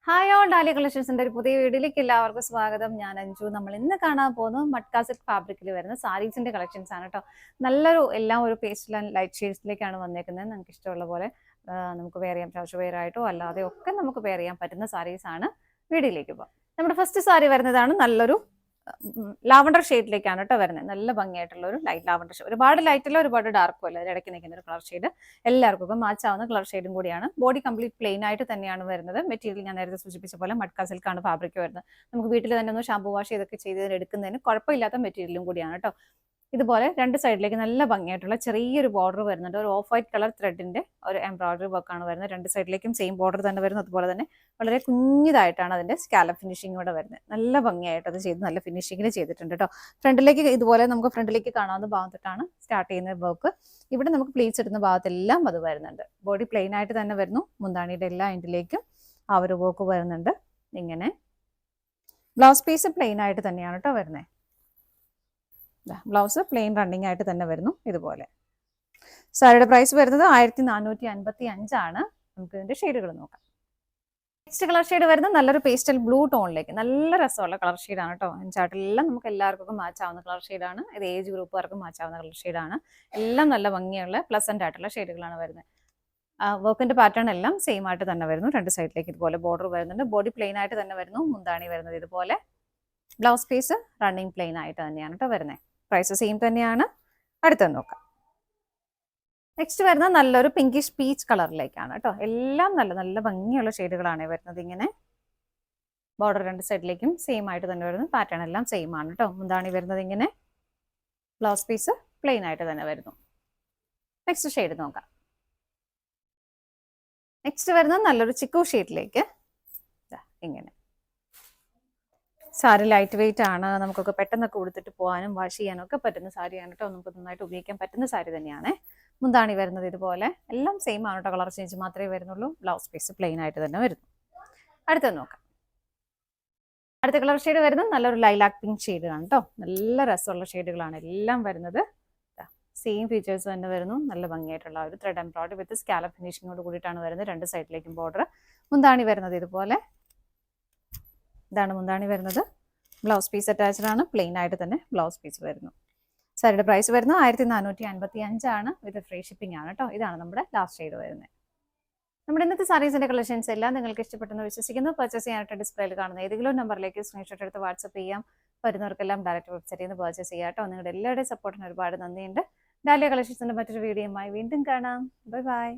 Hi all ഡാലി കളക്ഷൻസിന്റെ ഒരു പുതിയ വീഡിയോയിലേക്ക് എല്ലാവർക്കും സ്വാഗതം. ഞാൻ അഞ്ജു. നമ്മൾ ഇന്ന് കാണാൻ പോകുന്നത് മട്ക സിൽക്ക് ഫാബ്രിക്കിൽ വരുന്ന സാരീസിന്റെ കളക്ഷൻസ് ആണ് കേട്ടോ. നല്ലൊരു എല്ലാം ഒരു പേസ്റ്റൽ ആൻഡ് ലൈറ്റ് ഷെയ്ഡ്സിലേക്കാണ് വന്നേക്കുന്നത്. നമുക്ക് ഇഷ്ടമുള്ള പോലെ നമുക്ക് വെയർ ചെയ്യാം. ചാർജ് വെയർ ആയിട്ടോ അല്ലാതെ ഒക്കെ നമുക്ക് വെയർ ചെയ്യാൻ പറ്റുന്ന സാരീസ് ആണ്. വീഡിയോയിലേക്ക് പോകാം. നമ്മുടെ ഫസ്റ്റ് സാരി വരുന്നതാണ് നല്ലൊരു ലാവണ്ടർ ഷെയ്ഡിലേക്കാണ് കേട്ടോ വരുന്നത്. നല്ല ഭംഗിയായിട്ടുള്ള ഒരു ലൈറ്റ് ലാവണ്ടർ ഷെയ്ഡ്. ഒരുപാട് ലൈറ്റില്ല, ഒരുപാട് ഡാർക്കും അല്ല, ഇടയ്ക്ക് നിൽക്കുന്ന ഒരു കളർ ഷെയ്ഡ്. എല്ലാവർക്കും മാച്ച് ആവുന്ന കളർ ഷെയ്ഡും കൂടിയാണ്. ബോഡി കംപ്ലീറ്റ് പ്ലെയിൻ ആയിട്ട് തന്നെയാണ് വരുന്നത്. മെറ്റീരിയൽ ഞാൻ നേരത്തെ സൂചിപ്പിച്ച പോലെ മട്ക സിൽക്കാണ് ഫാബ്രിക് വരുന്നത്. നമുക്ക് വീട്ടിൽ തന്നെ ഒന്ന് ഷാമ്പൂ വാഷ് ചെയ്തൊക്കെ ചെയ്ത് എടുക്കുന്നതിന് കുഴപ്പമില്ലാത്ത മെറ്റീരിയലും കൂടിയാണ് കേട്ടോ. ഇതുപോലെ രണ്ട് സൈഡിലേക്ക് നല്ല ഭംഗിയായിട്ടുള്ള ചെറിയൊരു ബോർഡർ വരുന്നുണ്ട്. ഒരു ഓഫ് വൈറ്റ് കളർ ത്രെഡിന്റെ ഒരു എംബ്രോയിഡറി വർക്കാണ് വരുന്നത്. രണ്ട് സൈഡിലേക്കും സെയിം ബോർഡർ തന്നെ വരുന്നു. അതുപോലെ തന്നെ വളരെ കുഞ്ഞിതായിട്ടാണ് അതിന്റെ സ്കാലപ്പ് ഫിനിഷിംഗ് കൂടെ വരുന്നത്. നല്ല ഭംഗിയായിട്ട് അത് ചെയ്ത് നല്ല ഫിനിഷിങ്ങിൽ ചെയ്തിട്ടുണ്ട് കേട്ടോ. ഫ്രണ്ടിലേക്ക് ഇതുപോലെ നമുക്ക് ഫ്രണ്ടിലേക്ക് കാണാവുന്ന ഭാഗത്തിട്ടാണ് സ്റ്റാർട്ട് ചെയ്യുന്ന വർക്ക്. ഇവിടെ നമുക്ക് പ്ലീറ്റ്സ് ഇടുന്ന ഭാഗത്തെല്ലാം അത് വരുന്നുണ്ട്. ബോഡി പ്ലെയിൻ ആയിട്ട് തന്നെ വരുന്നു. മുന്താണിയുടെ എല്ലാ എൻഡിലേക്കും ആ ഒരു വർക്ക് വരുന്നുണ്ട്. ഇങ്ങനെ ബ്ലൗസ് പീസ് പ്ലെയിൻ ആയിട്ട് തന്നെയാണ് കേട്ടോ വരുന്നത്. ബ്ലൗസ് പ്ലെയിൻ റണ്ണിങ് ആയിട്ട് തന്നെ വരുന്നു. ഇതുപോലെ സാരിയുടെ പ്രൈസ് വരുന്നത് 1455 ആണ്. നമുക്ക് ഇതിന്റെ ഷെയ്ഡുകൾ നോക്കാം. നെക്സ്റ്റ് കളർ ഷെയ്ഡ് വരുന്നത് നല്ലൊരു പേസ്റ്റൽ ബ്ലൂ ടോണിലേക്ക് നല്ല രസമുള്ള കളർ ഷെയ്ഡാണ് കേട്ടോ. ചാട്ടിലെല്ലാം നമുക്ക് എല്ലാവർക്കും മാച്ച് ആവുന്ന കളർ ഷെയ്ഡാണ്. ഇത് ഏജ് ഗ്രൂപ്പുകാർക്കും മാച്ച് ആവുന്ന കളർ ഷെയ്ഡാണ്. എല്ലാം നല്ല ഭംഗിയുള്ള പ്ലസന്റ് ആയിട്ടുള്ള ഷെയ്ഡുകളാണ് വരുന്നത്. വർക്കിന്റെ പാറ്റേൺ എല്ലാം സെയിം ആയിട്ട് തന്നെ വരുന്നു. രണ്ട് സൈഡിലേക്ക് ഇതുപോലെ ബോർഡർ വരുന്നുണ്ട്. ബോഡി പ്ലെയിൻ ആയിട്ട് തന്നെ വരുന്നു. മുന്താണി വരുന്നത് ഇതുപോലെ. ബ്ലൗസ് പീസ് റണ്ണിങ് പ്ലെയിൻ ആയിട്ട് തന്നെയാണ് കേട്ടോ വരുന്നത്. പ്രൈസ് സെയിം തന്നെയാണ്. അടുത്തത് നോക്കാം. നെക്സ്റ്റ് വരുന്നത് നല്ലൊരു പിങ്കിഷ് പീച്ച് കളറിലേക്കാണ് കേട്ടോ. എല്ലാം നല്ല നല്ല ഭംഗിയുള്ള ഷെയ്ഡുകളാണ് വരുന്നത്. ഇങ്ങനെ ബോർഡർ രണ്ട് സൈഡിലേക്കും സെയിം ആയിട്ട് തന്നെ വരുന്നു. പാറ്റേൺ എല്ലാം സെയിം ആണ് കേട്ടോ. മുന്താണി വരുന്നത് ഇങ്ങനെ. ബ്ലൗസ് പീസ് പ്ലെയിൻ ആയിട്ട് തന്നെ വരുന്നു. നെക്സ്റ്റ് ഷെയ്ഡ് നോക്കാം. നെക്സ്റ്റ് വരുന്നത് നല്ലൊരു ചിക്കു ഷെയ്ഡിലേക്ക് ഇങ്ങനെ. സാരി ലൈറ്റ് വെയിറ്റ് ആണ്. നമുക്കൊക്കെ പെട്ടെന്നൊക്കെ ഉടുത്തിട്ട് പോകാനും വാഷ് ചെയ്യാനും ഒക്കെ പറ്റുന്ന സാരിയാണ് കേട്ടോ. നമുക്ക് നന്നായിട്ട് ഉപയോഗിക്കാൻ പറ്റുന്ന സാരി തന്നെയാണ്. മുന്താണി വരുന്നത് ഇതുപോലെ. എല്ലാം സെയിം ആണ് കേട്ടോ. കളർ ചേഞ്ച് മാത്രമേ വരുന്നുള്ളൂ. ബ്ലൗസ് പീസ് പ്ലെയിൻ ആയിട്ട് തന്നെ വരുന്നു. അടുത്തത് നോക്കാം. അടുത്ത കളർ ഷെയ്ഡ് വരുന്നത് നല്ലൊരു ലൈലാക്ക് പിങ്ക് ഷെയ്ഡാണ് കേട്ടോ. നല്ല രസമുള്ള ഷെയ്ഡുകളാണ് എല്ലാം വരുന്നത്. സെയിം ഫീച്ചേഴ്സ് തന്നെ വരുന്നു. നല്ല ഭംഗിയായിട്ടുള്ള ഒരു ത്രെഡ് എംബ്രോയിഡറി വിത്ത് സ്കാലപ്പ് ഫിനിഷിങ്ങോട് കൂടിയിട്ടാണ് വരുന്നത്. രണ്ട് സൈഡിലേക്കും ബോർഡർ. മുന്താണി വരുന്നത് ഇതുപോലെ. ഇതാണ് മുന്താണി വരുന്നത്. ബ്ലൗസ് പീസ് അറ്റാച്ച്ഡ് ആണ്. പ്ലെയിൻ ആയിട്ട് തന്നെ ബ്ലൗസ് പീസ് വരുന്നു. സാരിയുടെ പ്രൈസ് വരുന്നത് 1455 ആണ്. വിത്ത് ഫ്രീ ഷിപ്പിംഗ് ആണ് കേട്ടോ. ഇതാണ് നമ്മുടെ ലാസ്റ്റ് ഷെയ്ഡ് വരുന്നത്. നമ്മുടെ ഇന്നത്തെ സാരീസിന്റെ കളക്ഷൻസ് എല്ലാം നിങ്ങൾക്ക് ഇഷ്ടപ്പെട്ടെന്ന് വിശ്വസിക്കുന്നു. പർച്ചേസ് ചെയ്യാനായിട്ട് ഡിസ്പ്ലേയിൽ കാണുന്ന ഏതെങ്കിലും നമ്പറിലേക്ക് സ്ക്രീൻഷോട്ട് എടുത്ത് വാട്സ്ആപ്പ് ചെയ്യാം. വരുന്നവർക്കെല്ലാം ഡയറക്റ്റ് വെബ്സൈറ്റിൽ നിന്ന് പർച്ചേസ് ചെയ്യാം കേട്ടോ. നിങ്ങളുടെ എല്ലാവരുടെയും സപ്പോർട്ടിന് ഒരുപാട് നന്ദിയുണ്ട്. ഡാലിയ കളക്ഷൻസിന്റെ മറ്റൊരു വീഡിയോയുമായി വീണ്ടും കാണാം. Bye bye.